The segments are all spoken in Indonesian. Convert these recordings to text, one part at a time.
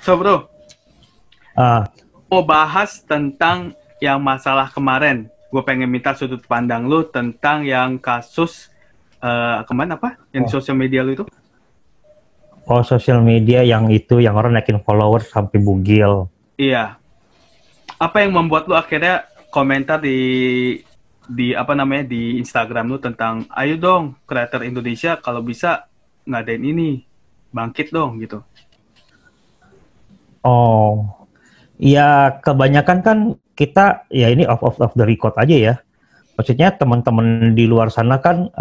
So bro, Ah, mau bahas tentang yang masalah kemarin. Gue pengen minta sudut pandang lu tentang yang kasus kemarin apa? Yang di oh, sosial media lu itu? oh, sosial media yang itu, yang orang naikin followers sampai bugil. Iya. Apa yang membuat lu akhirnya komentar di apa namanya di Instagram lu tentang ayo dong kreator Indonesia kalau bisa ngadain ini bangkit dong gitu. Oh, ya kebanyakan kan kita, ya ini off the record aja ya. Maksudnya teman-teman di luar sana kan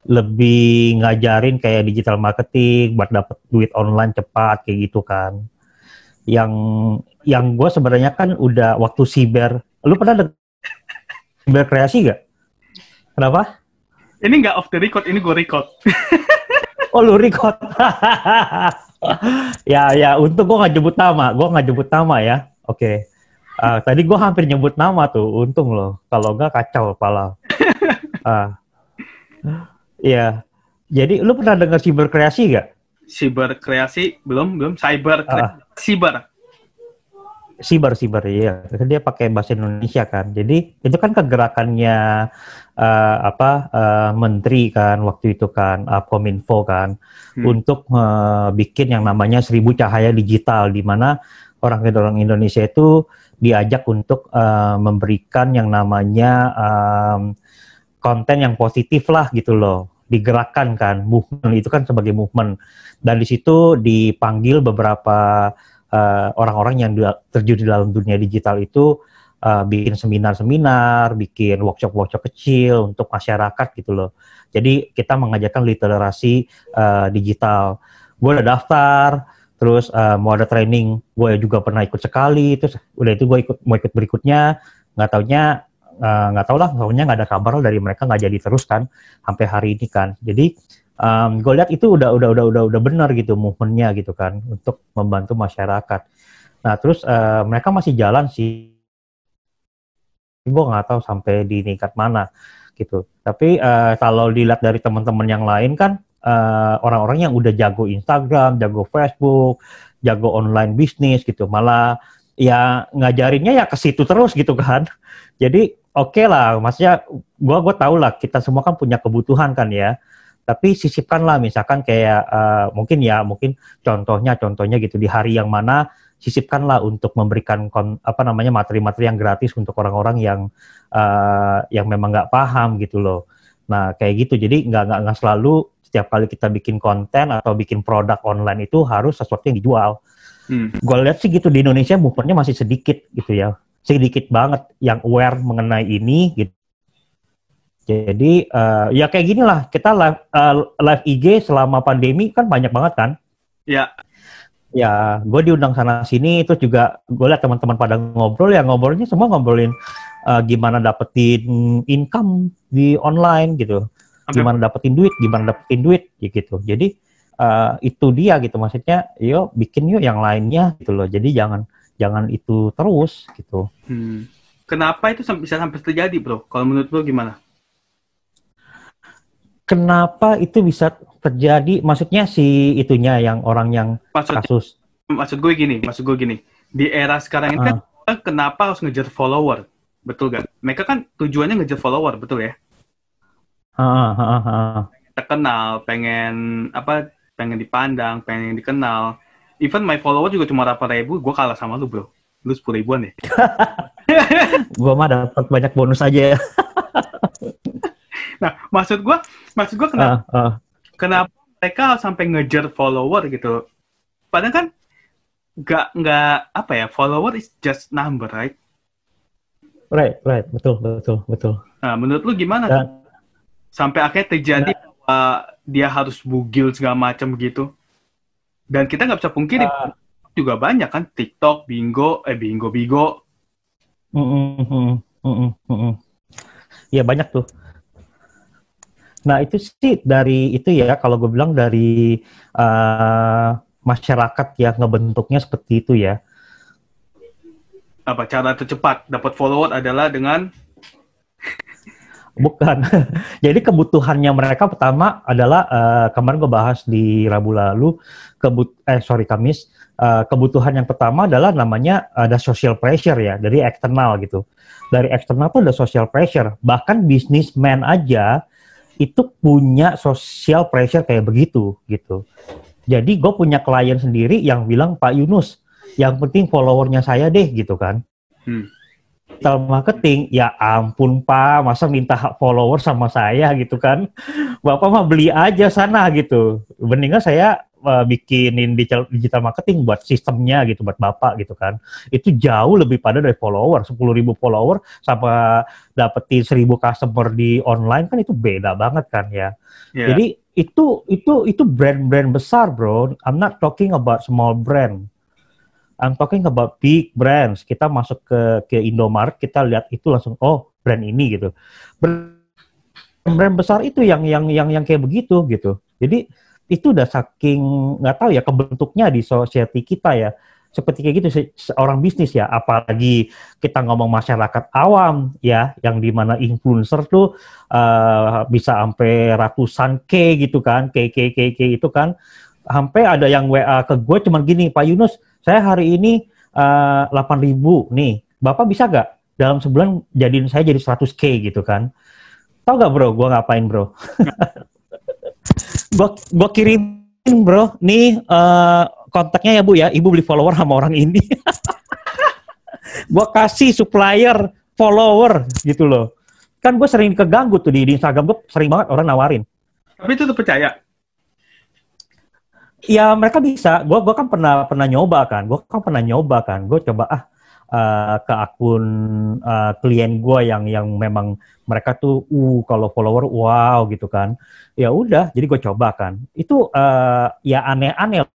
lebih ngajarin kayak digital marketing buat dapat duit online cepat kayak gitu kan. Yang yang gue sebenarnya kan udah waktu siber, lu pernah dengar siber kreasi gak? Kenapa? Ini nggak off the record, ini gue record. Oh, lu record. Ya, ya, untung gue nggak nyebut nama. Gue nggak nyebut nama ya. Oke. Tadi gue hampir nyebut nama tuh. Untung loh. Kalau nggak kacau kepala. Ah, iya. Jadi lu pernah dengar siberkreasi nggak? Cyber kreasi belum cyber Ah, cyber. siber, iya. Dia pakai bahasa Indonesia kan. Jadi itu kan kegerakannya menteri kan waktu itu kan, Kominfo kan, untuk bikin yang namanya 1.000 cahaya digital, di mana orang Indonesia itu diajak untuk memberikan yang namanya konten yang positif lah gitu loh, digerakkan kan, movement itu kan sebagai movement, dan di situ dipanggil beberapa orang-orang yang terjun di dalam dunia digital itu, bikin seminar-seminar, bikin workshop-workshop kecil untuk masyarakat gitu loh. Jadi kita mengajarkan literasi digital. Gue udah daftar, terus mau ada training, gue juga pernah ikut sekali, terus udah itu gue mau ikut berikutnya, nggak taunya nggak tahu lah, pokoknya nggak ada kabar dari mereka, nggak jadi terus kan sampai hari ini kan. Jadi gue lihat itu udah benar gitu movementnya gitu kan untuk membantu masyarakat. Nah terus mereka masih jalan sih, gue nggak tahu sampai di tingkat mana gitu. Tapi kalau dilihat dari teman-teman yang lain kan, orang-orang yang udah jago Instagram, jago Facebook, jago online bisnis gitu, malah ya ngajarinnya ya ke situ terus gitu kan. Jadi oke lah, maksudnya gue tahu lah kita semua kan punya kebutuhan kan ya. Tapi sisipkanlah misalkan kayak mungkin contohnya gitu di hari yang mana sisipkanlah untuk memberikan materi-materi yang gratis untuk orang-orang yang memang nggak paham gitu loh. Nah kayak gitu, jadi nggak selalu setiap kali kita bikin konten atau bikin produk online itu harus sesuatu yang dijual. Gue lihat sih gitu di Indonesia movementnya masih sedikit gitu ya, sedikit banget yang aware mengenai ini gitu. Jadi ya kayak gini lah, kita live IG selama pandemi kan banyak banget kan. Ya, Ya, gue diundang sana sini, terus juga gue lihat teman-teman pada ngobrol, ya ngobrolnya semua ngobrolin gimana dapetin income di online gitu, sampai gimana dapetin duit gitu. Jadi itu dia gitu, maksudnya, yuk bikin yuk yang lainnya gitu loh. Jadi jangan itu terus gitu. kenapa itu bisa sampai terjadi, bro? Kalau menurut bro gimana? Kenapa itu bisa terjadi? Maksudnya si itunya yang orang yang Maksudnya, kasus. maksud gue gini. Di era sekarang ini kan Uh, kenapa harus ngejar follower? Betul gak? Mereka kan tujuannya ngejar follower, betul ya? uh, uh, uh, uh. Terkenal, pengen dipandang, pengen dikenal. Even my follower juga cuma berapa ribu, gue kalah sama lu, bro. Lu 10 ribuan ya? Gue mah dapat banyak bonus aja ya. Nah, maksud gue Uh, uh. kenapa mereka sampai ngejar follower gitu? Padahal kan nggak apa ya, follower is just number, right? Right, betul. Nah, menurut lu gimana tuh? Dan, Sampai akhirnya terjadi dan bahwa dia harus bugil segala macam gitu. Dan kita nggak bisa pungkiri uh, juga banyak kan TikTok, Bigo. mm, mm, mm, mm, mm, mm, mm. Ya banyak tuh. Nah itu sih dari itu ya, kalau gue bilang dari masyarakat yang ngebentuknya seperti itu ya. Apa cara tercepat dapat follower adalah dengan Bukan. Jadi kebutuhannya mereka pertama adalah kemarin gue bahas di Rabu lalu, Kamis. Kebutuhan yang pertama adalah namanya ada social pressure ya, dari eksternal gitu. Dari eksternal tuh ada social pressure. Bahkan bisnismen aja itu punya social pressure kayak begitu gitu. Jadi gue punya klien sendiri yang bilang, Pak Yunus, yang penting followernya saya deh gitu kan. Digital marketing, ya ampun Pak, masa minta follower sama saya gitu kan. Bapak mah beli aja sana gitu. Mendingan saya bikinin digital marketing buat sistemnya gitu, buat Bapak gitu kan. Itu jauh lebih pada dari follower, 10.000 follower sama dapetin 1.000 customer di online kan itu beda banget kan ya. Yeah. Jadi itu brand-brand besar bro. I'm not talking about small brand. I'm talking about big brands. Kita masuk ke Indomaret, kita lihat itu langsung, oh brand ini gitu. Brand besar itu yang kayak begitu gitu. Jadi itu udah saking nggak tahu ya kebentuknya di society kita ya. Seperti kayak gitu seorang bisnis ya. Apalagi kita ngomong masyarakat awam ya, yang dimana influencer tuh bisa sampai ratusan K gitu kan, K itu kan. Sampai ada yang WA ke gue cuman gini, Pak Yunus, saya hari ini 8.000 nih, Bapak bisa gak dalam sebulan jadiin saya jadi 100K gitu kan? Tahu gak bro, gue ngapain bro? Gue kirimin bro, nih kontaknya ya bu ya, ibu beli follower sama orang ini. Gue kasih supplier follower gitu loh. Kan gue sering keganggu tuh di Instagram, gue sering banget orang nawarin. Tapi itu tuh percaya? Ya mereka bisa, gue kan pernah nyoba kan, gue coba ke akun klien gue yang memang mereka tuh kalau follower wow gitu kan, ya udah jadi gue coba kan, itu ya aneh-aneh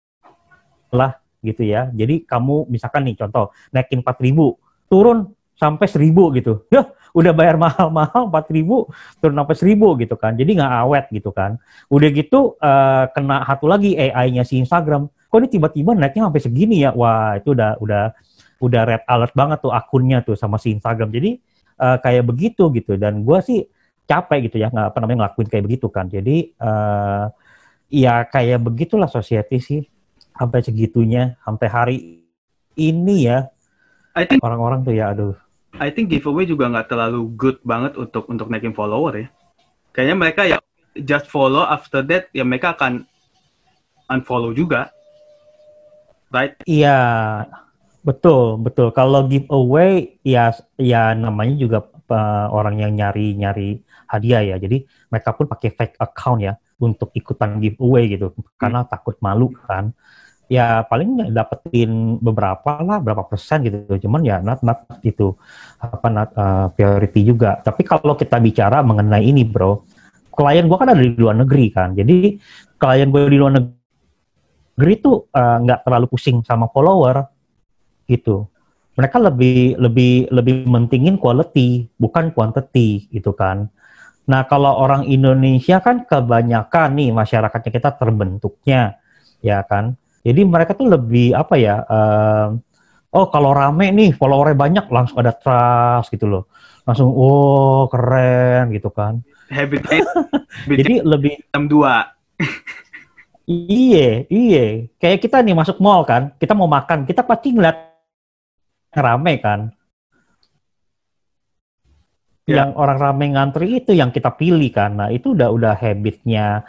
lah gitu ya. Jadi kamu misalkan nih contoh naikin 4.000 turun sampai 1.000 gitu, ya udah bayar mahal-mahal 4.000 turun sampai 1.000 gitu kan, jadi nggak awet gitu kan. Udah gitu kena satu lagi AI-nya si Instagram, kok ini tiba-tiba naiknya sampai segini ya, wah itu udah red alert banget tuh akunnya tuh sama si Instagram. Jadi kayak begitu gitu, dan gue sih capek gitu ya ngelakuin kayak begitu kan. Jadi ya kayak begitulah society sih sampai segitunya, sampai hari ini ya. Orang-orang tuh ya aduh. I think giveaway juga nggak terlalu good banget untuk naikin follower ya. Kayaknya mereka ya just follow, after that ya mereka akan unfollow juga, right? Iya, betul. Kalau giveaway ya namanya juga orang yang nyari hadiah ya. Jadi mereka pun pakai fake account ya untuk ikutan giveaway gitu, karena takut malu kan. Ya paling dapetin berapa persen gitu, cuman ya not itu priority juga. Tapi kalau kita bicara mengenai ini bro, klien gue kan ada di luar negeri kan, jadi klien gue di luar negeri tuh nggak terlalu pusing sama follower gitu. Mereka lebih mentingin quality bukan quantity gitu kan. Nah kalau orang Indonesia kan kebanyakan nih masyarakatnya kita terbentuknya ya kan. Jadi mereka tuh lebih apa ya, oh kalau rame nih followernya banyak langsung ada trust gitu loh, langsung oh keren gitu kan. Jadi lebih dua. Iya, kayak kita nih masuk mall kan, kita mau makan, kita pasti ngeliat rame kan. Yang orang rame ngantri itu yang kita pilih kan. Nah itu udah habitnya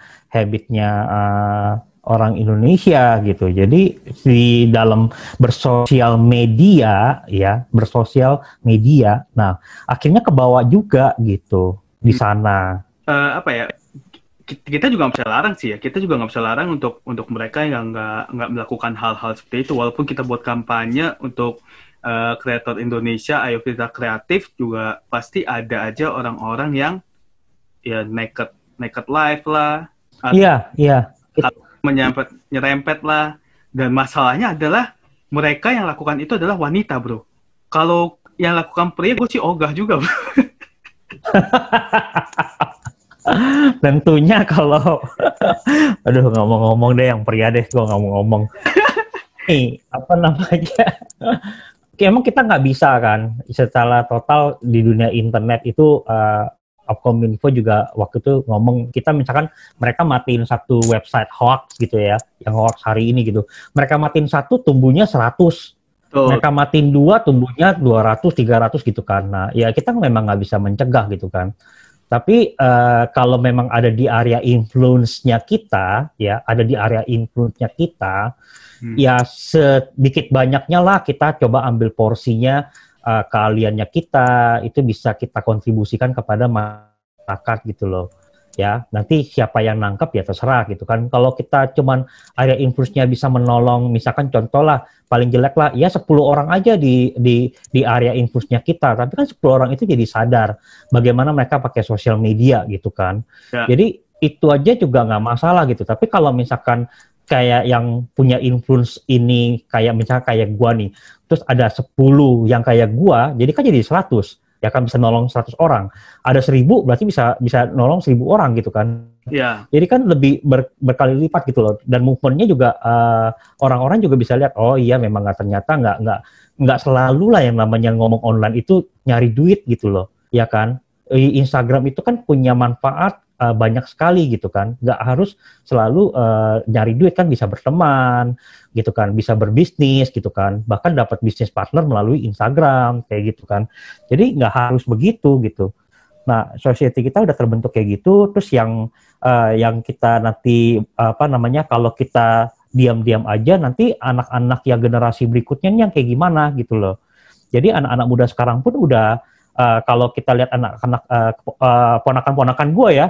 orang Indonesia gitu. Jadi di dalam bersosial media, nah akhirnya kebawa juga gitu di sana. Apa ya? Kita juga nggak bisa larang sih ya. Kita juga nggak bisa larang untuk mereka yang nggak melakukan hal-hal seperti itu. Walaupun kita buat kampanye untuk kreator Indonesia, ayo kita kreatif, juga pasti ada aja orang-orang yang ya naked live lah. Iya. Nyerempet lah, dan masalahnya adalah mereka yang lakukan itu adalah wanita bro. Kalau yang lakukan pria gue sih ogah juga bro. Tentunya kalau aduh ngomong-ngomong deh yang pria deh, gue nggak mau ngomong apa namanya, emang kita nggak bisa kan secara total di dunia internet itu Kominfo juga waktu itu ngomong, kita misalkan mereka matiin satu website hoax gitu ya, yang hoax hari ini gitu. Mereka matiin satu, tumbuhnya 100. Mereka matiin dua, tumbuhnya 200, 300 gitu kan. Nah, ya kita memang nggak bisa mencegah gitu kan. Tapi kalau memang ada di area influence-nya kita, ya ada di area influence-nya kita, ya sedikit banyaknya lah kita coba ambil porsinya, keahliannya kita, itu bisa kita kontribusikan kepada masyarakat gitu loh. Ya, nanti siapa yang nangkep ya terserah gitu kan. Kalau kita cuman area influence-nya bisa menolong, misalkan contoh lah, paling jelek lah, ya 10 orang aja di area influence-nya kita, tapi kan 10 orang itu jadi sadar bagaimana mereka pakai sosial media gitu kan. Ya. Jadi itu aja juga nggak masalah gitu. Tapi kalau misalkan kayak yang punya influence ini, kayak misalnya kayak gua nih, terus ada 10 yang kayak gua, jadi kan jadi 100, ya kan bisa nolong 100 orang. Ada 1000 berarti bisa nolong 1000 orang gitu kan. Ya. Jadi kan lebih berkali lipat gitu loh. Dan movement-nya juga orang-orang juga bisa lihat, oh iya memang ternyata nggak selalu lah yang namanya ngomong online itu nyari duit gitu loh, ya kan. Instagram itu kan punya manfaat banyak sekali gitu kan, nggak harus selalu nyari duit kan, bisa berteman gitu kan, bisa berbisnis gitu kan, bahkan dapat bisnis partner melalui Instagram kayak gitu kan. Jadi nggak harus begitu gitu. Nah, society kita udah terbentuk kayak gitu, terus yang kita nanti apa namanya, kalau kita diam-diam aja nanti anak-anak yang generasi berikutnya yang kayak gimana gitu loh. Jadi anak-anak muda sekarang pun udah kalau kita lihat anak-anak ponakan-ponakan gue ya,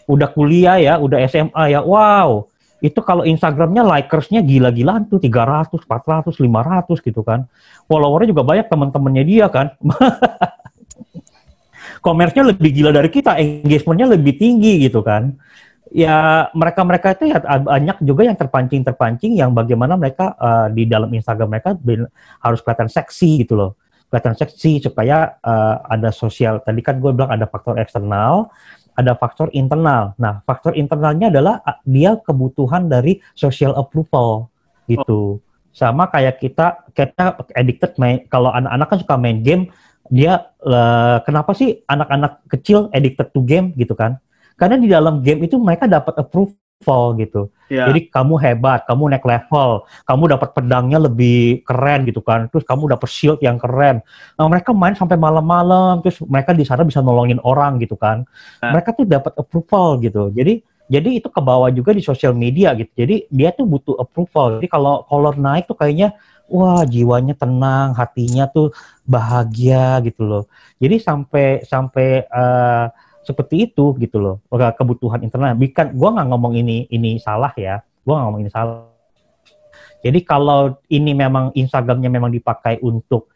udah kuliah ya, udah SMA ya, wow, itu kalau Instagramnya likersnya gila-gilaan tuh, 300, 400, 500 gitu kan. Followernya juga banyak teman-temannya dia kan. Komersnya lebih gila dari kita, engagementnya lebih tinggi gitu kan. Ya mereka-mereka itu ya banyak juga yang terpancing yang bagaimana mereka di dalam Instagram mereka harus kelihatan seksi gitu loh. Kelihatan seksi supaya ada sosial, tadi kan gue bilang ada faktor eksternal, ada faktor internal. Nah, faktor internalnya adalah dia kebutuhan dari social approval gitu. Sama kayak kita addicted kalau anak-anak kan suka main game, dia kenapa sih anak-anak kecil addicted to game gitu kan? Karena di dalam game itu mereka dapat approval gitu. Yeah. Jadi kamu hebat, kamu naik level, kamu dapat pedangnya lebih keren gitu kan. Terus kamu dapat shield yang keren. Nah, mereka main sampai malam-malam, terus mereka di sana bisa nolongin orang gitu kan. Mereka tuh dapat approval gitu. Jadi itu ke bawah juga di sosial media gitu. Jadi dia tuh butuh approval. Jadi kalau color naik tuh kayaknya wah, jiwanya tenang, hatinya tuh bahagia gitu loh. Jadi sampai seperti itu gitu loh, kebutuhan internal. Bukan, gue nggak ngomong ini salah ya, gue nggak ngomong ini salah. Jadi kalau ini memang Instagramnya memang dipakai untuk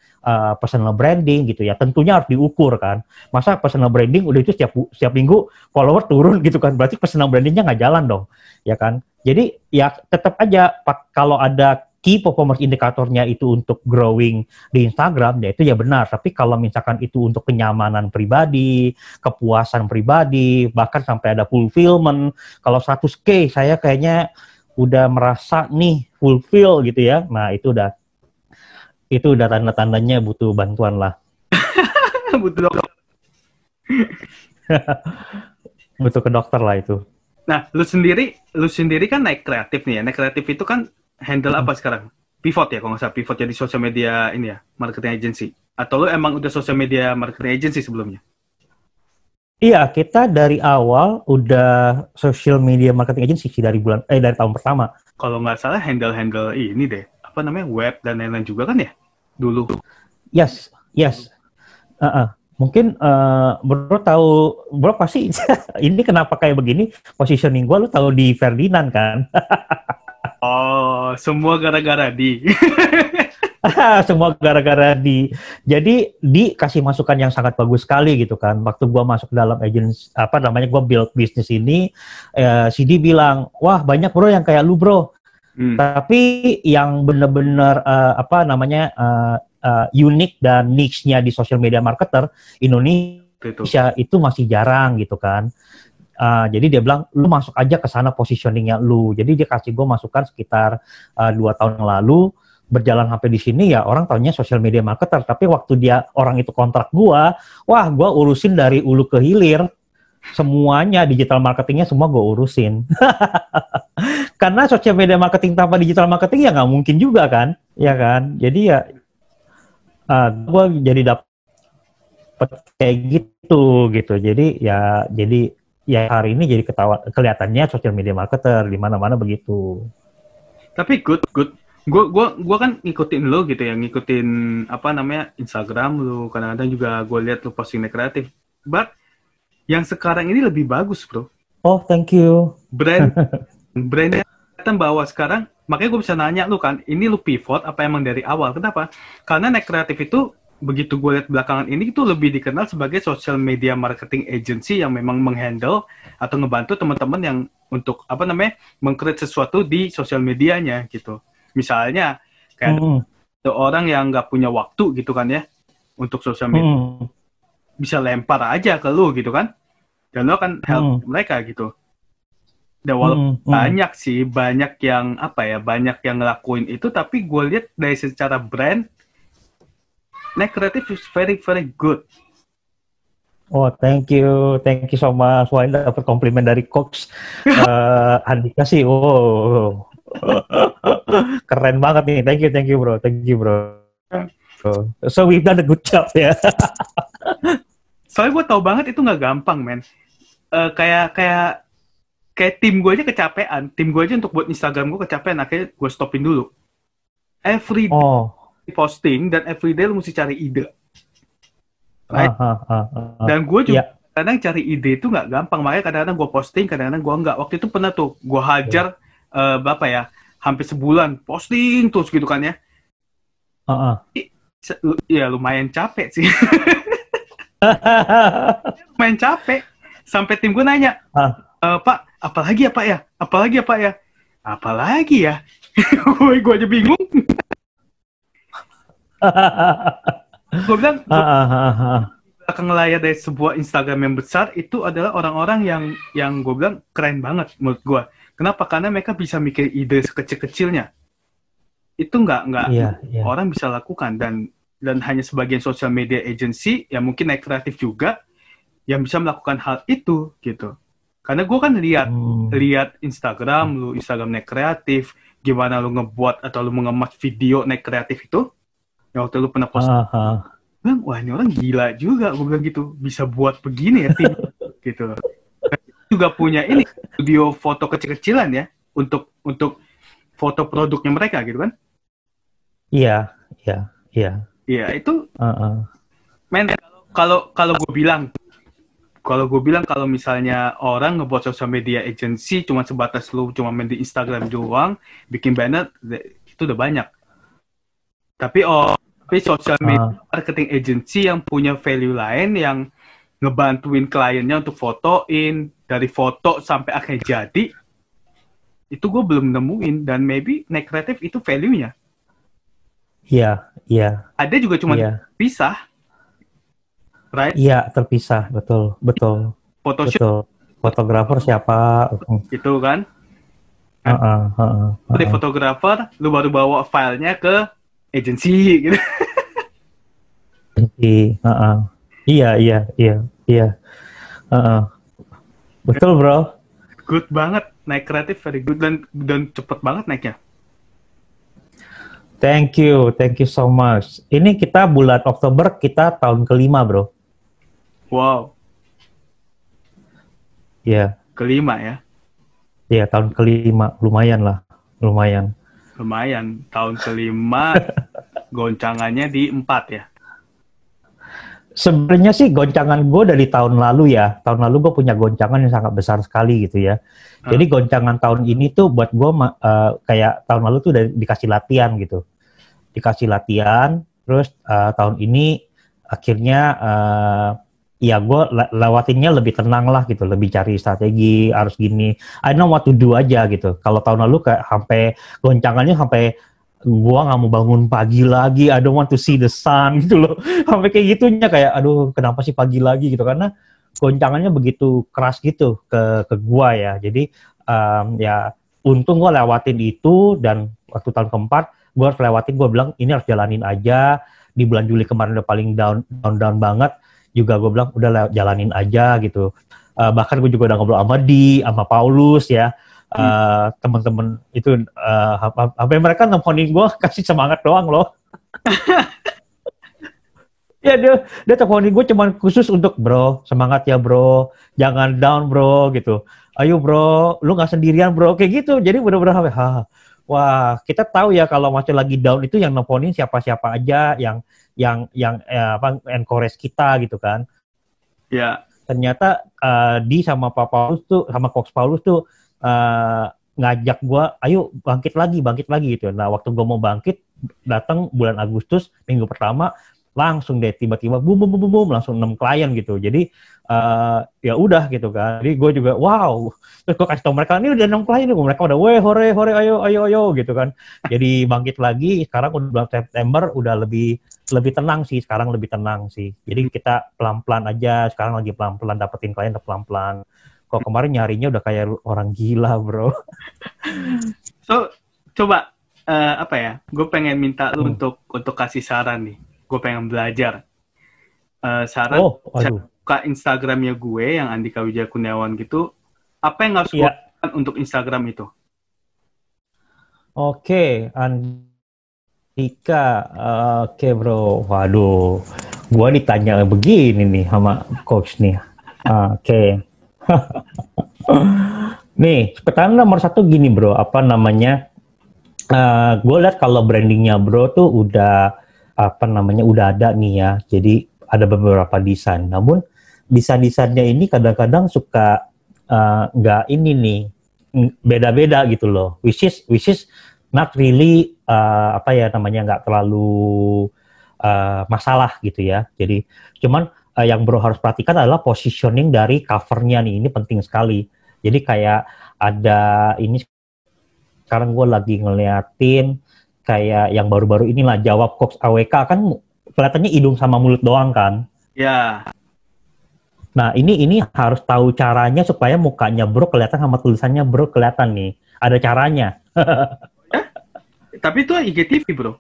personal branding gitu ya, tentunya harus diukur kan. Masa personal branding udah itu setiap minggu follower turun gitu kan, berarti personal brandingnya nggak jalan dong, ya kan. Jadi ya tetap aja kalau ada key performance indikatornya itu untuk growing di Instagram, ya itu ya benar. Tapi kalau misalkan itu untuk kenyamanan pribadi, kepuasan pribadi, bahkan sampai ada fulfillment, kalau 100K saya kayaknya udah merasa nih fulfill gitu ya, nah itu udah tanda-tandanya butuh bantuan lah. Butuh dokter. Butuh ke dokter lah itu. Nah, lu sendiri kan naik kreatif nih ya. Naik kreatif itu kan handle apa sekarang? Pivot ya, kalau nggak salah. Pivot jadi social media ini ya, marketing agency. Atau lu emang udah social media marketing agency sebelumnya? Iya, kita dari awal udah social media marketing agency dari tahun pertama. Kalau nggak salah handle ini deh, apa namanya, web dan lain-lain juga kan ya? Dulu. Yes. Mungkin bro pasti ini kenapa kayak begini positioning gue, lu tahu di Ferdinand kan? Oh, semua gara-gara di. Semua gara-gara di. Jadi dikasih masukan yang sangat bagus sekali gitu kan. Waktu gue masuk dalam agency, gue build bisnis ini, CD bilang, wah banyak bro yang kayak lu bro. Tapi yang bener-bener unik dan niche-nya di social media marketer Indonesia itu masih jarang gitu kan. Jadi dia bilang, lu masuk aja ke sana positioningnya lu. Jadi dia kasih gue masukan sekitar 2 tahun yang lalu. berjalan sampai di sini ya orang taunya social media marketer, tapi waktu orang itu kontrak gua, wah gua urusin dari ulu ke hilir, semuanya digital marketingnya semua gua urusin. Karena social media marketing tanpa digital marketing ya nggak mungkin juga kan, ya kan? Jadi ya gua jadi dapet kayak gitu. Jadi hari ini jadi kelihatannya social media marketer di mana-mana begitu. Tapi good. Gua kan ngikutin lo gitu ya, ngikutin apa namanya Instagram lo. Kadang-kadang juga gue lihat lo postingnya kreatif. But yang sekarang ini lebih bagus, bro. Oh, thank you. Brandnya kelihatan bahwa sekarang, makanya gue bisa nanya lu kan, ini lu pivot apa emang dari awal? Kenapa? Karena Next Kreatif itu begitu gue lihat belakangan ini itu lebih dikenal sebagai social media marketing agency yang memang menghandle atau ngebantu teman-teman yang untuk apa namanya meng-create sesuatu di sosial medianya gitu. Misalnya kayak ada orang yang nggak punya waktu gitu kan ya untuk sosial media, bisa lempar aja ke lu gitu kan, dan lu akan help mereka gitu. Dan walaupun banyak yang banyak yang ngelakuin itu, tapi gue lihat dari secara brand, Next Kreatif is very very good. Oh, thank you so much. Wah, ini dapat komplimen dari Coach Andika sih. Oh. Keren banget nih. Thank you bro. So we've done a good job ya. Soalnya gue tau banget itu nggak gampang, men. Kayak tim gue aja kecapean. Tim gue aja untuk buat Instagram gue kecapean. Akhirnya gue stopin dulu. Every day posting dan every day lu mesti cari ide. Right? Dan gue juga kadang cari ide itu nggak gampang. Makanya kadang-kadang gue posting, kadang-kadang gue nggak. Waktu itu pernah tuh gue hajar hampir sebulan posting terus gitu kan ya. Ya lumayan capek sih. Lumayan capek. Sampai tim gue nanya, Pak, apalagi ya? Apalagi ya? Gue aja bingung. Gue bilang, belakang layar dari sebuah Instagram yang besar itu adalah orang-orang yang gue bilang keren banget menurut gue. Kenapa? Karena mereka bisa mikir ide sekecil-kecilnya. Itu nggak orang bisa lakukan, dan hanya sebagian social media agency yang mungkin naik kreatif juga yang bisa melakukan hal itu gitu. Karena gue kan lihat Instagram naik kreatif, gimana lu ngebuat atau lu mengemas video naik kreatif itu. Yang waktu lu pernah post, bilang, wah ini orang gila juga, gue bilang gitu, bisa buat begini ya tim gitu. Juga punya ini studio foto kecil-kecilan ya untuk foto produknya mereka gitu kan? Iya itu. Men, kalau gue bilang kalau misalnya orang ngebuat social media agency cuma sebatas lu cuma main di Instagram doang, bikin banner, itu udah banyak. Tapi social media marketing agency yang punya value lain, yang ngebantuin kliennya untuk fotoin, dari foto sampai akhirnya jadi, itu gue belum nemuin, dan maybe Next Kreatif itu value-nya. Iya. Ada juga cuma pisah. Right? Iya, terpisah, betul. Photoshoot. Fotografer siapa? Gitu kan? Dari fotografer, lu baru bawa filenya ke agency gitu. Iya. Betul, bro. Good banget, Next Kreatif very good, dan cepet banget naiknya. Thank you so much. Ini kita bulan Oktober, kita tahun kelima, bro. Wow. Iya. Kelima ya? Iya, tahun kelima. Lumayan. Tahun kelima, goncangannya di 4 ya? Sebenarnya sih goncangan gue dari tahun lalu ya. Tahun lalu gue punya goncangan yang sangat besar sekali gitu ya. Jadi goncangan tahun ini tuh buat gue kayak tahun lalu tuh dikasih latihan gitu. Terus tahun ini akhirnya ya gue lewatinnya lebih tenang lah gitu, lebih cari strategi, harus gini, I know what to do aja gitu. Kalau tahun lalu kayak sampai goncangannya sampai gue nggak mau bangun pagi lagi, I don't want to see the sun gitu loh, sampai kayak gitunya, kayak aduh kenapa sih pagi lagi gitu, karena goncangannya begitu keras gitu ke gue ya. Jadi ya untung gue lewatin itu, dan waktu tahun keempat gue harus lewatin, gue bilang ini harus jalanin aja. Di bulan Juli kemarin udah paling down banget, juga gue bilang udah jalanin aja gitu. Bahkan gue juga udah ngobrol sama Paulus ya, teman-teman itu, sampai mereka nelfonin gue kasih semangat doang loh. Ya dia teleponin gue cuman khusus untuk bro, semangat ya bro, jangan down bro gitu. Ayo bro, lu nggak sendirian bro, kayak gitu. Jadi bener-bener wah kita tahu ya kalau masih lagi down itu yang nelponin siapa-siapa aja yang encourage kita gitu kan. Ya. Ternyata di sama Pak Paulus tuh, sama Coach Paulus tuh ngajak gue, ayo bangkit lagi gitu. Nah waktu gue mau bangkit, datang bulan Agustus minggu pertama, langsung deh tiba-tiba boom langsung 6 klien gitu. Jadi ya udah gitu kan. Jadi gue juga wow. Terus gue kasih tau mereka, ini udah 6 klien, mereka udah weh hore ayo gitu kan. Jadi bangkit lagi. Sekarang udah bulan September udah lebih tenang sih. Sekarang lebih tenang sih. Jadi kita pelan-pelan aja. Sekarang lagi pelan-pelan dapetin klien, udah pelan-pelan. Kok kemarin nyarinya udah kayak orang gila bro. So coba apa ya? Gue pengen minta lu untuk kasih saran nih. Gue pengen belajar. Saran buka Instagramnya gue yang Andika Wijaya Kurniawan gitu. Apa yang harus gue lakukan untuk Instagram itu? Oke, Andika. Oke bro. Waduh, gue ditanya begini nih sama coach nih. Oke. Nih, pertanyaan nomor 1 gini bro. Apa namanya? Gue lihat kalau brandingnya bro tuh udah udah ada nih ya. Jadi ada beberapa desain. Namun desainnya ini kadang-kadang suka nggak ini nih, beda-beda gitu loh. Which is not really nggak terlalu masalah gitu ya. Jadi cuman yang bro harus perhatikan adalah positioning dari covernya nih. Ini penting sekali. Jadi kayak ada ini sekarang gue lagi ngeliatin kayak yang baru-baru inilah jawab Coach AWK kan kelihatannya hidung sama mulut doang kan? Ya. Nah ini harus tahu caranya supaya mukanya bro kelihatan sama tulisannya bro kelihatan nih. Ada caranya. Tapi itu IGTV bro.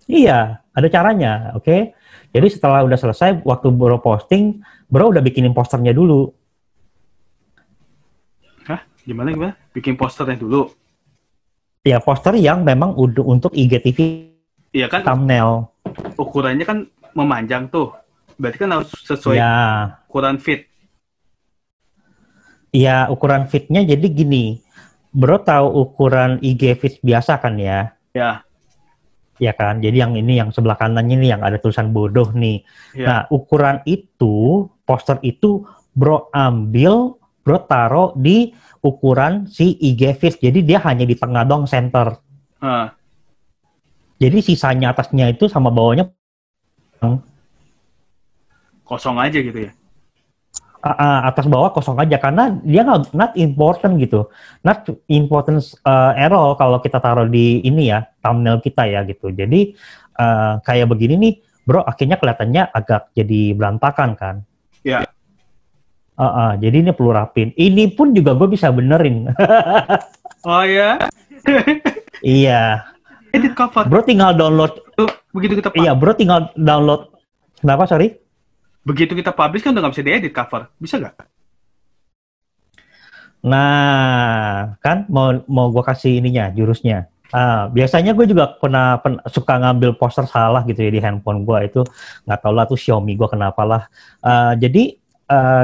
Iya, ada caranya, oke? Jadi setelah udah selesai, waktu bro posting, bro udah bikinin posternya dulu. Hah? Gimana? Bikin posternya dulu? Ya, poster yang memang untuk IGTV. Iya kan? Thumbnail. Ukurannya kan memanjang tuh. Berarti kan harus sesuai ukuran fit. Iya, ukuran fitnya jadi gini. Bro tahu ukuran IG fit biasa kan ya? Ya. Ya kan, jadi yang ini yang sebelah kanannya nih yang ada tulisan bodoh nih. Ya. Nah, ukuran itu, poster itu bro ambil, bro taruh di ukuran si IG Fit. Jadi dia hanya di tengah dong center. Jadi sisanya atasnya itu sama bawahnya kosong aja gitu ya? Atas bawah kosong aja karena dia not important gitu, not important error kalau kita taruh di ini ya thumbnail kita ya gitu. Jadi kayak begini nih bro, akhirnya kelihatannya agak jadi berantakan kan? Ya. Jadi ini perlu rapin. Ini pun juga gue bisa benerin. Oh ya? Iya. Edit cover. Bro tinggal download. Begitu kita. Iya bro tinggal download. Kenapa sorry? Begitu kita publish kan udah nggak bisa diedit cover, bisa nggak? Nah, kan mau gue kasih ininya, jurusnya. Biasanya gue juga pernah suka ngambil poster salah gitu ya di handphone gue itu, nggak tau lah tuh Xiaomi gue kenapa lah. Jadi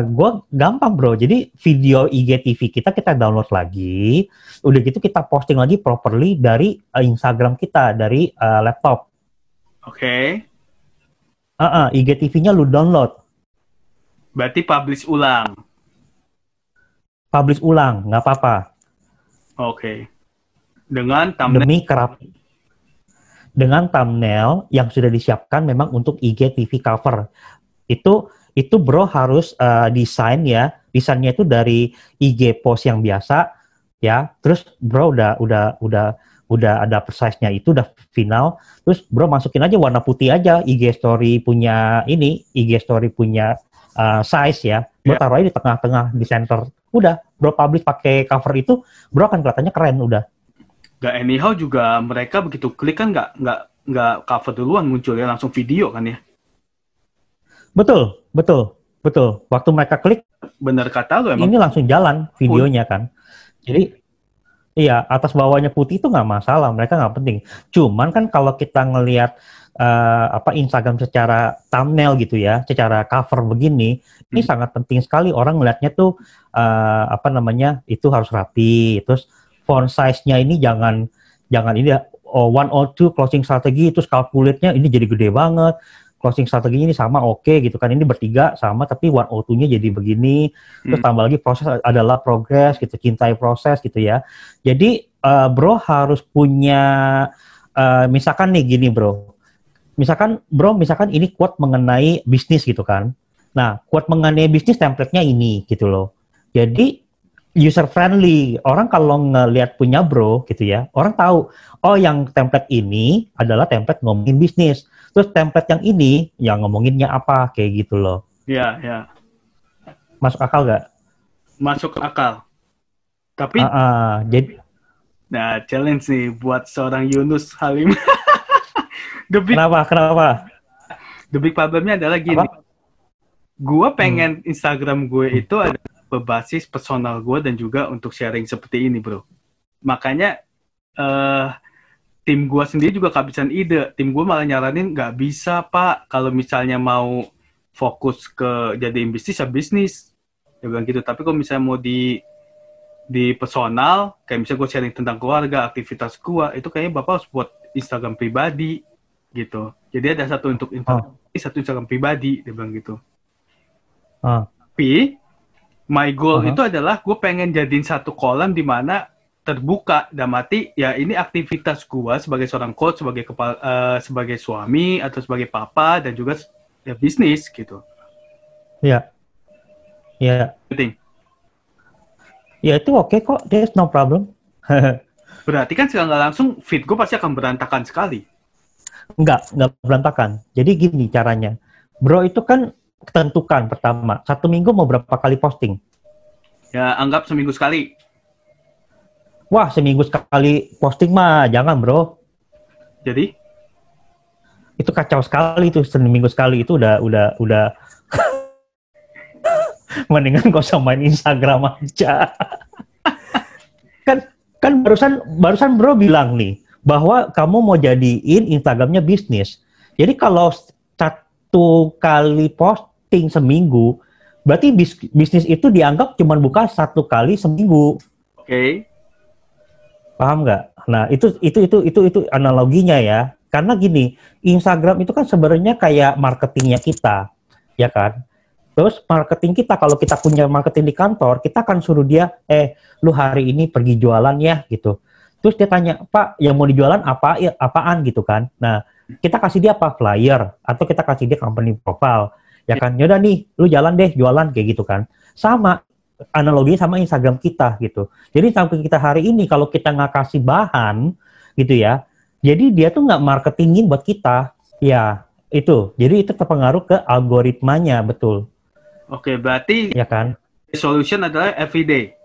gue gampang bro, jadi video IGTV kita download lagi, udah gitu kita posting lagi properly dari Instagram kita, dari laptop. Oke. IGTV-nya lu download. Berarti publish ulang. Publish ulang, nggak apa-apa. Oke. Dengan thumbnail. Dengan thumbnail yang sudah disiapkan memang untuk IGTV cover. Itu bro harus desain ya. Desainnya itu dari IG post yang biasa ya. Terus bro udah ada size-nya itu udah final, terus bro masukin aja warna putih aja IG story punya size ya, bro taruh aja di tengah-tengah di center, udah bro publish pakai cover itu, bro akan kelihatannya keren udah. Nggak anyhow juga mereka begitu klik kan nggak cover duluan muncul ya, langsung video kan ya. Betul, betul, betul. Waktu mereka klik, Bener kata lu emang. ini langsung jalan videonya kan. Jadi, iya, atas bawahnya putih itu nggak masalah, mereka nggak penting. Cuman kan kalau kita ngelihat Instagram secara thumbnail gitu ya, secara cover begini, ini sangat penting sekali orang ngelihatnya tuh itu harus rapi, terus font size-nya ini jangan ini 102 closing strategi, terus calculate-nya ini jadi gede banget. Closing strategi ini sama oke gitu kan, ini bertiga sama tapi 102-nya jadi begini, terus tambah lagi proses adalah progress gitu, cintai proses gitu ya. Jadi bro harus punya misalkan nih gini bro, misalkan ini quote mengenai bisnis gitu kan. Nah, quote mengenai bisnis template-nya ini gitu loh. Jadi user friendly. Orang kalau ngelihat punya bro gitu ya, orang tahu, oh yang template ini adalah template ngomongin bisnis. Terus template yang ini yang ngomonginnya apa kayak gitu loh. Iya, ya. Masuk akal nggak? Masuk akal. Tapi jadi nah, challenge nih buat seorang Yunus Halim. Kenapa? The big problemnya adalah gini. Gue pengen Instagram gue itu ada berbasis personal gue dan juga untuk sharing seperti ini, bro. Makanya tim gue sendiri juga kehabisan ide. Tim gue malah nyaranin nggak bisa, Pak. Kalau misalnya mau fokus ke jadiin bisnis, ya bisnis. Dia bilang gitu. Tapi kalau misalnya mau di personal, kayak misalnya gue sharing tentang keluarga, aktivitas gue, itu kayaknya Bapak harus buat Instagram pribadi, gitu. Jadi ada satu untuk satu Instagram pribadi, dia bilang gitu. Tapi my goal itu adalah gue pengen jadiin satu kolam di mana terbuka dan mati ya ini aktivitas gue sebagai seorang coach, sebagai sebagai suami atau sebagai papa dan juga ya bisnis gitu. Iya. Iya. Penting. Ya itu oke kok, there's no problem. Berarti kan secara nggak langsung feed gue pasti akan berantakan sekali. Nggak berantakan. Jadi gini caranya. Bro itu kan tentukan pertama, 1 minggu mau berapa kali posting? Ya, anggap seminggu sekali. Wah, seminggu sekali posting mah jangan, bro. Jadi? Itu kacau sekali tuh, seminggu sekali itu udah mendingan gak usah main Instagram aja. kan barusan bro bilang nih bahwa kamu mau jadiin Instagramnya bisnis. Jadi kalau 1 kali posting seminggu, berarti bisnis itu dianggap cuma buka 1 kali seminggu. Oke. Paham nggak? Nah itu analoginya ya. Karena gini, Instagram itu kan sebenarnya kayak marketingnya kita, ya kan? Terus marketing kita, kalau kita punya marketing di kantor, kita akan suruh dia, lu hari ini pergi jualan ya, gitu. Terus dia tanya, Pak, yang mau dijualan apaan gitu kan? Nah, kita kasih dia apa? Flyer, atau kita kasih dia company profile, ya kan? Yaudah nih, lu jalan deh, jualan, kayak gitu kan. Sama, analoginya sama Instagram kita, gitu. Jadi sampai kita hari ini, kalau kita nggak kasih bahan, gitu ya, jadi dia tuh nggak marketingin buat kita, ya, itu. Jadi itu terpengaruh ke algoritmanya, betul. Oke, berarti ya kan? Solution adalah everyday.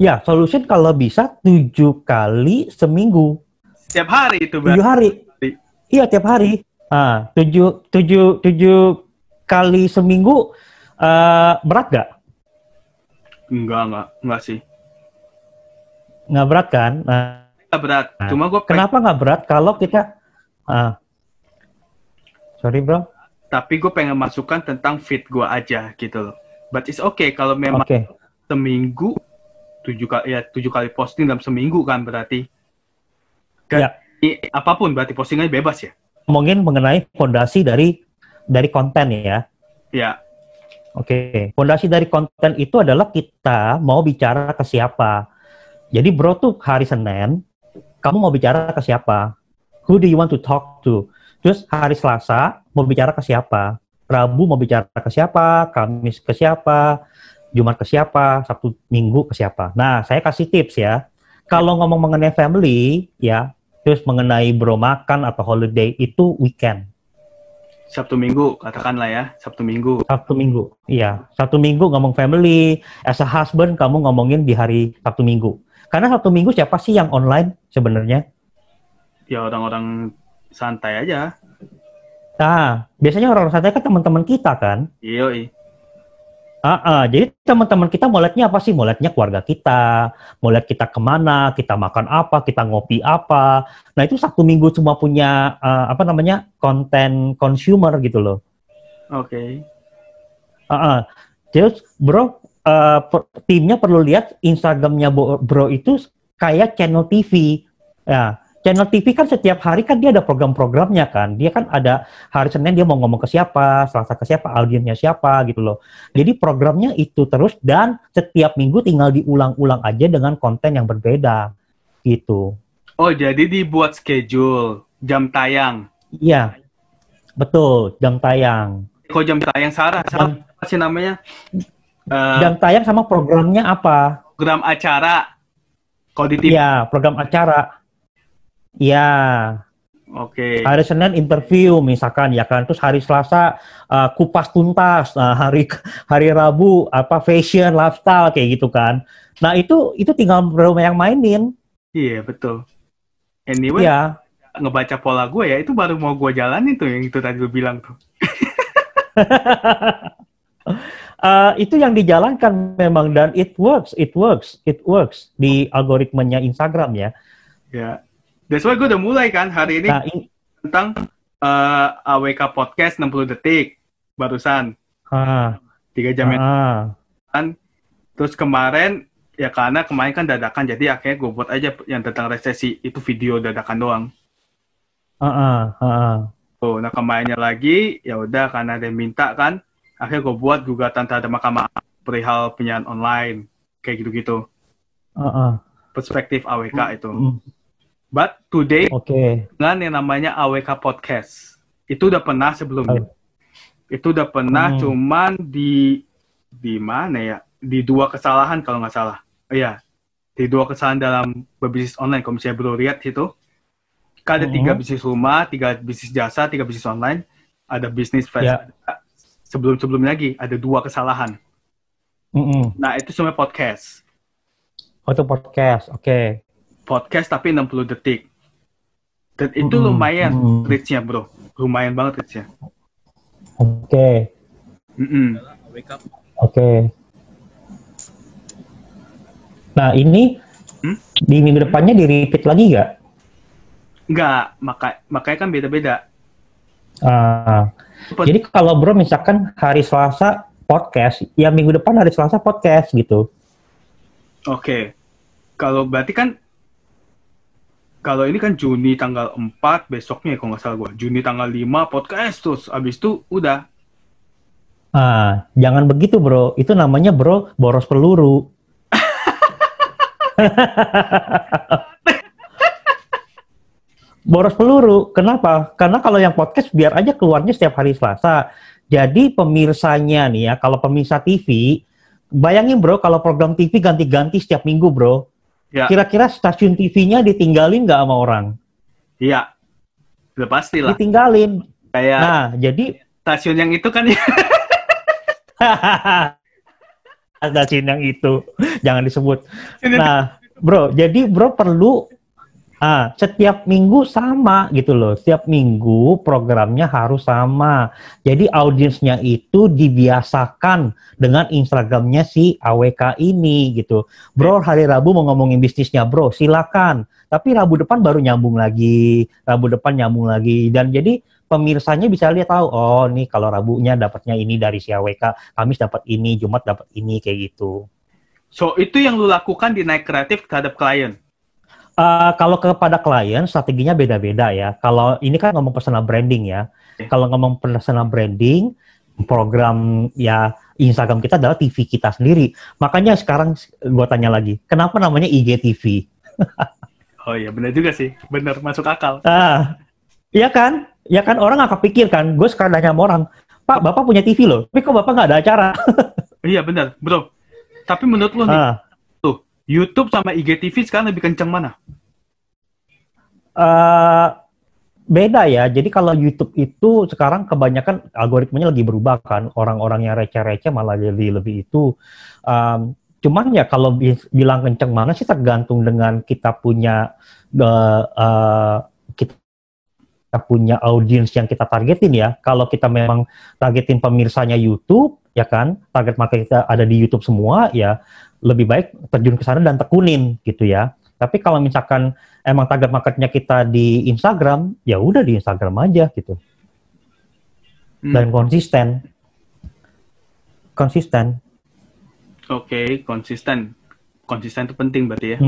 Ya, solution kalau bisa 7 kali seminggu. Setiap hari itu berarti. 7 hari. Iya, tiap hari. 7 kali seminggu berat gak? Enggak sih. Nggak berat kan? Nggak berat. Cuma gue kenapa nggak berat kalau kita sorry bro. Tapi gue pengen masukkan tentang feed gue aja gitu loh. But it's okay kalau memang seminggu 7 kali posting dalam seminggu kan berarti. Ya. Apapun berarti postingannya bebas ya. Ngomongin mengenai fondasi dari konten ya. Ya. Oke. Fondasi dari konten itu adalah kita mau bicara ke siapa. Jadi bro tuh hari Senin, kamu mau bicara ke siapa? Who do you want to talk to? Terus hari Selasa mau bicara ke siapa? Rabu mau bicara ke siapa? Kamis ke siapa? Jumat ke siapa? Sabtu Minggu ke siapa? Nah, saya kasih tips ya. Kalau ngomong mengenai family, ya, terus mengenai bro makan atau holiday itu weekend. Sabtu Minggu, katakanlah ya, Sabtu Minggu. Sabtu Minggu, iya. Sabtu Minggu ngomong family. As a husband, kamu ngomongin di hari Sabtu Minggu. Karena Sabtu Minggu siapa sih yang online sebenarnya? Ya orang-orang santai aja. Nah, biasanya orang-orang santai kan teman-teman kita kan. Iya. Jadi teman-teman kita mau lihatnya apa sih? Mau lihatnya keluarga kita, mau lihat kita kemana, kita makan apa, kita ngopi apa. Nah itu Sabtu Minggu cuma punya konten consumer gitu loh. Oke. Terus bro, timnya perlu lihat Instagramnya bro itu kayak channel TV. Ya, channel TV kan setiap hari kan dia ada program-programnya kan. Dia kan ada hari Senin dia mau ngomong ke siapa, Selasa ke siapa, audiensnya siapa gitu loh. Jadi programnya itu terus dan setiap minggu tinggal diulang-ulang aja dengan konten yang berbeda gitu. Oh, jadi dibuat schedule jam tayang. Iya, betul, jam tayang. Kok jam tayang apa sih namanya? Jam tayang sama programnya apa? Program acara. Kalau di TV. Iya, program acara. Iya. Oke. Hari Senin interview misalkan ya kan, terus hari Selasa kupas tuntas, hari Rabu fashion lifestyle kayak gitu kan. Nah itu tinggal yang mainin. Iya betul. Anyway, iya. Ngebaca pola gue ya, itu baru mau gue jalanin tuh yang itu tadi lu bilang tuh. Itu yang dijalankan memang dan it works di algoritmanya Instagram ya. Ya. That's why gue udah mulai kan hari ini tentang AWK Podcast 60 detik barusan. 3 jam kan. Terus kemarin ya karena kemarin kan dadakan jadi akhirnya gue buat aja yang tentang resesi itu video dadakan doang. Nah kemarinnya lagi ya udah karena ada yang minta kan akhirnya gue buat gugatan terhadap Mahkamah perihal penyiaran online kayak gitu-gitu. Perspektif AWK itu. But today dengan yang namanya AWK Podcast itu udah pernah sebelumnya. Itu udah pernah cuman di mana ya? Di 2 kesalahan kalau nggak salah. Iya. Di 2 kesalahan dalam berbisnis online. Kalau misalnya bro lihat itu ada 3 bisnis rumah, 3 bisnis jasa, 3 bisnis online, ada bisnis sebelum-sebelumnya lagi ada 2 kesalahan. Nah itu semua podcast. Itu podcast, oke. Podcast tapi 60 detik. Dan itu lumayan reach-nya bro. Lumayan banget reach-nya. Oke. Nah ini di minggu depannya di-repeat lagi nggak? Nggak, makanya kan beda-beda. Jadi kalau bro misalkan hari Selasa podcast, ya minggu depan hari Selasa podcast gitu. Oke. Kalau berarti kan kalau ini kan Juni tanggal 4 besoknya kalau nggak salah gue. Juni tanggal 5 podcast terus abis itu udah. Jangan begitu bro. Itu namanya bro boros peluru. Boros peluru. Kenapa? Karena kalau yang podcast biar aja keluarnya setiap hari Selasa. Jadi pemirsanya nih ya, kalau pemirsa TV, bayangin bro kalau program TV ganti-ganti setiap minggu bro. Ya. Kira-kira stasiun TV-nya ditinggalin nggak sama orang? Iya, udah pasti lah. Ditinggalin. Kayak jadi stasiun yang itu kan ya. Stasiun yang itu, jangan disebut. Nah, bro, jadi bro perlu setiap minggu sama gitu loh. Setiap minggu programnya harus sama. Jadi audiensnya itu dibiasakan dengan Instagramnya si AWK ini gitu. Bro, hari Rabu mau ngomongin bisnisnya bro, silakan. Tapi Rabu depan baru nyambung lagi. Dan jadi pemirsanya bisa lihat tahu, oh nih kalau Rabunya dapatnya ini dari si AWK, Kamis dapat ini, Jumat dapat ini, kayak gitu. So, itu yang lu lakukan di Naik Kreatif terhadap klien? Kalau kepada klien, strateginya beda-beda ya. Kalau ini kan ngomong personal branding ya. Kalau ngomong personal branding, program ya Instagram kita adalah TV kita sendiri. Makanya sekarang gue tanya lagi, kenapa namanya IGTV? Oh iya, benar juga sih. Benar, masuk akal. Iya kan? Ya kan, orang nggak kepikir kan. Gue sekarang nanya sama orang, Pak, Bapak punya TV loh, tapi kok Bapak nggak ada acara? Iya benar, bro. Tapi menurut lo nih, tuh, YouTube sama IGTV sekarang lebih kenceng mana? Beda ya. Jadi kalau YouTube itu sekarang kebanyakan algoritmanya lagi berubah kan. Orang-orang yang receh-receh malah lebih itu Cuman ya kalau bilang kenceng mana sih tergantung dengan kita punya kita punya audiens yang kita targetin ya. Kalau kita memang targetin pemirsanya YouTube, ya kan, target market kita ada di YouTube semua, ya lebih baik terjun ke sana dan tekunin gitu ya. Tapi kalau misalkan emang target marketnya kita di Instagram, ya udah di Instagram aja gitu. Dan konsisten. Oke, konsisten. Konsisten itu penting berarti ya?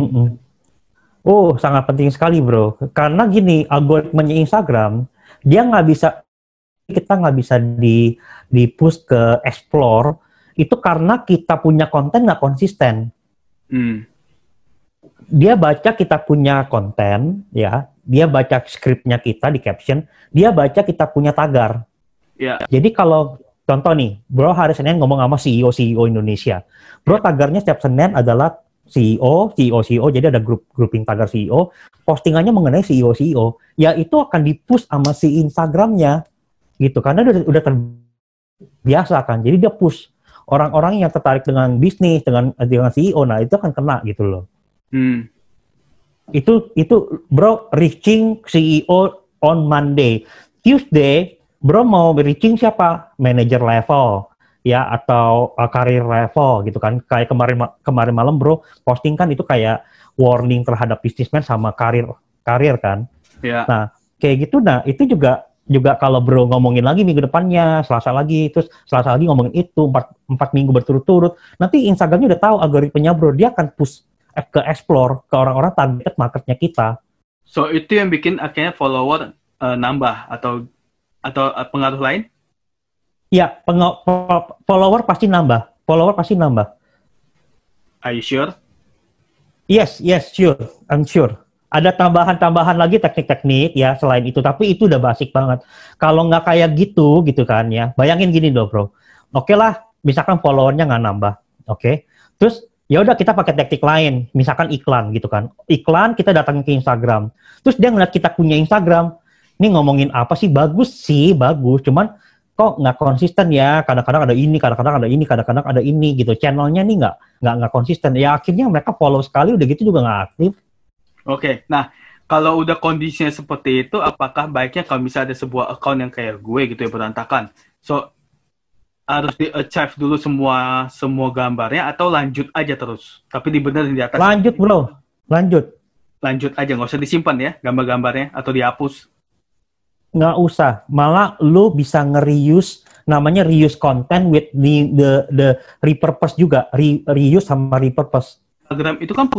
Oh, sangat penting sekali, bro. Karena gini, algoritmanya Instagram, kita nggak bisa di push ke explore, itu karena kita punya konten nggak konsisten. Dia baca kita punya konten, ya, dia baca skripnya kita di caption, dia baca kita punya tagar. Yeah. Jadi kalau contoh nih, bro hari Senin ngomong sama CEO Indonesia. Bro tagarnya setiap Senin adalah CEO, jadi ada grouping tagar CEO, postingannya mengenai CEO. Ya itu akan di-push sama si Instagramnya, gitu. Karena udah terbiasa kan, jadi dia push. Orang-orang yang tertarik dengan bisnis, dengan CEO, nah itu akan kena gitu loh. Itu bro reaching CEO on Monday. Tuesday, bro mau reaching siapa? Manager level, ya, atau karir level gitu kan. Kayak kemarin malam bro posting kan itu kayak warning terhadap bisnismen sama karir kan. Yeah. Nah kayak gitu, nah itu juga kalau bro ngomongin lagi minggu depannya, Selasa lagi ngomongin itu 4 minggu berturut-turut, nanti Instagramnya udah tahu algoritmenya bro, dia akan push ke explore ke orang-orang target marketnya kita. So itu yang bikin akhirnya follower nambah atau pengaruh lain? Ya, follower pasti nambah. Are you sure? Yes, sure. I'm sure. Ada tambahan lagi teknik-teknik ya selain itu, tapi itu udah basic banget. Kalau nggak kayak gitu kan ya, bayangin gini loh bro. Oke lah, misalkan followernya nggak nambah, oke. Terus ya udah kita pakai teknik lain, misalkan iklan gitu kan. Iklan kita datangin ke Instagram. Terus dia ngeliat kita punya Instagram, ini ngomongin apa sih? Bagus, cuman kok nggak konsisten ya, kadang-kadang ada ini, kadang-kadang ada ini gitu. Channelnya nih nggak konsisten. Ya akhirnya mereka follow sekali, udah gitu juga nggak aktif. Oke, nah kalau udah kondisinya seperti itu, apakah baiknya kalau misalnya ada sebuah account yang kayak gue gitu ya berantakan, so harus di-achieve dulu semua gambarnya atau lanjut aja terus, tapi dibenerin di atas? Lanjut bro, lanjut aja, nggak usah disimpan ya gambar-gambarnya atau dihapus? Nggak usah, malah lu bisa nge-reuse, namanya reuse content with the repurpose juga, reuse sama repurpose. Instagram itu kan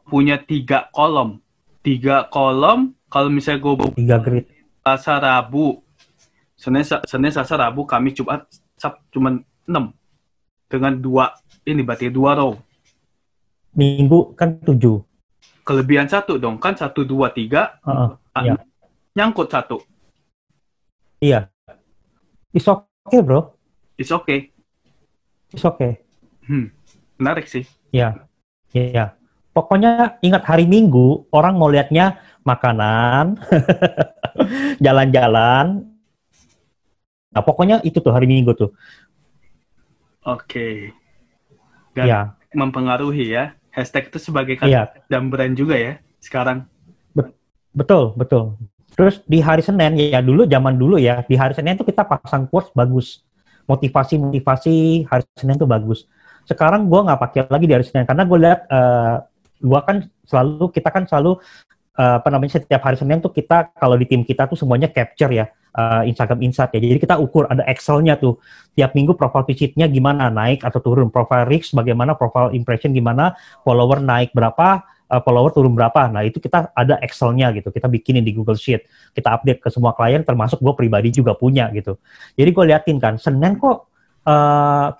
punya 3 kolom. 3 kolom, kalau misalnya gue 3 grid. Selasa, Rabu. Senin, Selasa, Rabu, Kamis, Jumat, Sabtu, cuma 6. Dengan 2, ini berarti 2 row. Minggu kan 7. Kelebihan 1 dong, kan 1, 2, 3. Iya. Nyangkut 1. Iya. It's okay bro. It's okay. Menarik sih. Iya. Pokoknya ingat hari Minggu, orang mau lihatnya makanan, jalan-jalan. Nah, pokoknya itu tuh hari Minggu tuh. Oke. Dan mempengaruhi ya. Hashtag itu sebagai kata dan brand juga ya sekarang. Betul. Terus di hari Senin, zaman dulu ya, di hari Senin tuh kita pasang quotes bagus. Motivasi hari Senin tuh bagus. Sekarang gue nggak pakai lagi di hari Senin karena gue lihat kita kan selalu setiap hari Senin tuh kita kalau di tim kita tuh semuanya capture ya Instagram Insight ya. Jadi kita ukur, ada Excel-nya tuh tiap minggu profile visit-nya gimana, naik atau turun, profile reach bagaimana, profile impression gimana, follower naik berapa, follower turun berapa. Nah itu kita ada Excel-nya gitu, kita bikinin di Google Sheet, kita update ke semua klien termasuk gue pribadi juga punya gitu. Jadi gue liatin kan Senin kok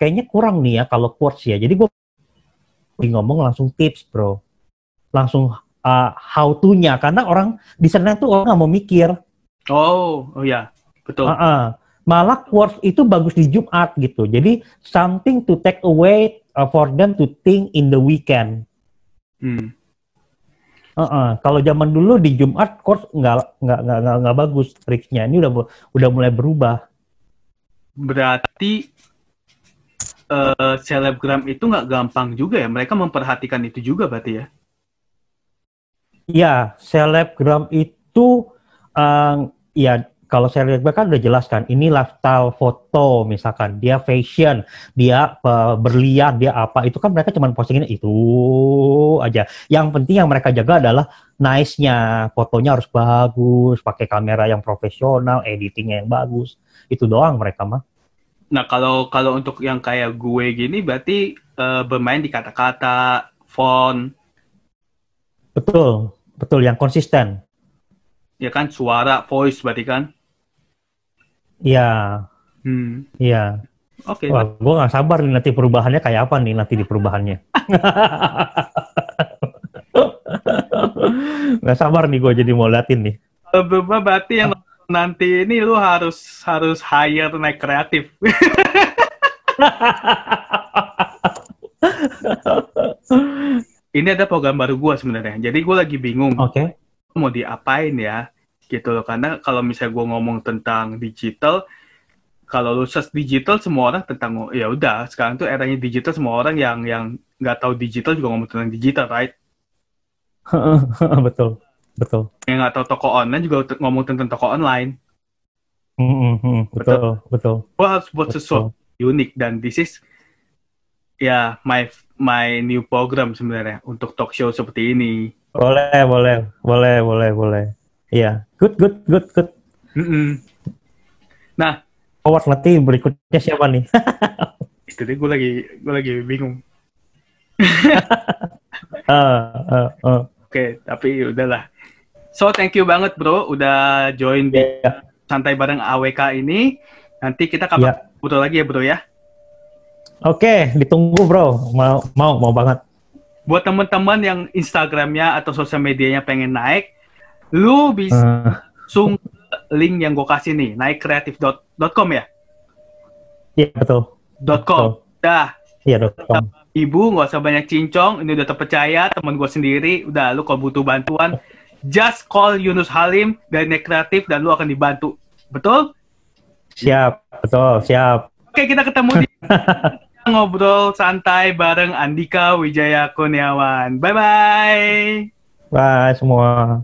kayaknya kurang nih ya kalau quotes ya. Jadi gue ngomong langsung tips bro, langsung how to-nya, karena orang di Senin tuh orang nggak mau mikir. Oh ya, betul. Malah quotes itu bagus di Jumat gitu. Jadi something to take away for them to think in the weekend. Kalau zaman dulu di Jumat quotes nggak bagus triknya. Ini udah mulai berubah. Berarti selebgram itu nggak gampang juga ya. Mereka memperhatikan itu juga berarti ya. Iya, selebgram itu ya kalau selebgram kan udah jelas kan, ini lifestyle foto misalkan, dia fashion, dia berlian, dia apa, itu kan mereka cuma postingin itu aja. Yang penting yang mereka jaga adalah nice-nya, fotonya harus bagus, pakai kamera yang profesional, editingnya yang bagus, itu doang mereka mah. Nah, kalau untuk yang kayak gue gini berarti bermain di kata-kata, font, Betul, betul yang konsisten. ya kan, suara, voice berarti kan. Iya, Hmm. iya. Oke, Wah, gue nggak sabar nih nanti perubahannya kayak apa nih nanti di perubahannya. Nggak sabar nih gue jadi mau liatin nih. berarti yang nanti ini lu harus hire naik kreatif. Ini ada program baru gue sebenarnya. Jadi gue lagi bingung Oke. mau diapain ya, gitu loh. Karena kalau misalnya gue ngomong tentang digital, kalau lu search digital semua orang tentang, ya udah sekarang tuh eranya digital, semua orang yang nggak tahu digital juga ngomong tentang digital, right? Betul, betul. Yang nggak tahu toko online juga ngomong tentang toko online. Betul, betul, Gue harus buat betul. sesuatu unik, dan this is ya my new program sebenarnya untuk talk show seperti ini. Boleh, boleh, boleh, boleh, boleh. Iya, good, good, good, good. Mm-mm. Nah, Forward nanti berikutnya siapa nih? itu deh gue lagi bingung. Oke, tapi udahlah. So thank you banget bro, udah join di Iya, santai bareng AWK ini. Nanti kita kabar iya. foto lagi ya bro ya. Oke, ditunggu bro. Mau banget. Buat teman-teman yang Instagramnya atau sosial medianya pengen naik, lu bisa Eh, langsung link yang gue kasih nih, naikkreatif.com ya. Iya, betul. .com. Betul. Dah, Iya, .com. ibu nggak usah banyak cincong, ini udah terpercaya, teman gue sendiri. Udah, lu kalau butuh bantuan, just call Yunus Halim dari Naik Kreatif dan lu akan dibantu. Betul? Siap, betul, siap. Oke, kita ketemu di ngobrol santai bareng Andika Wijaya Kurniawan. Bye-bye! Bye semua.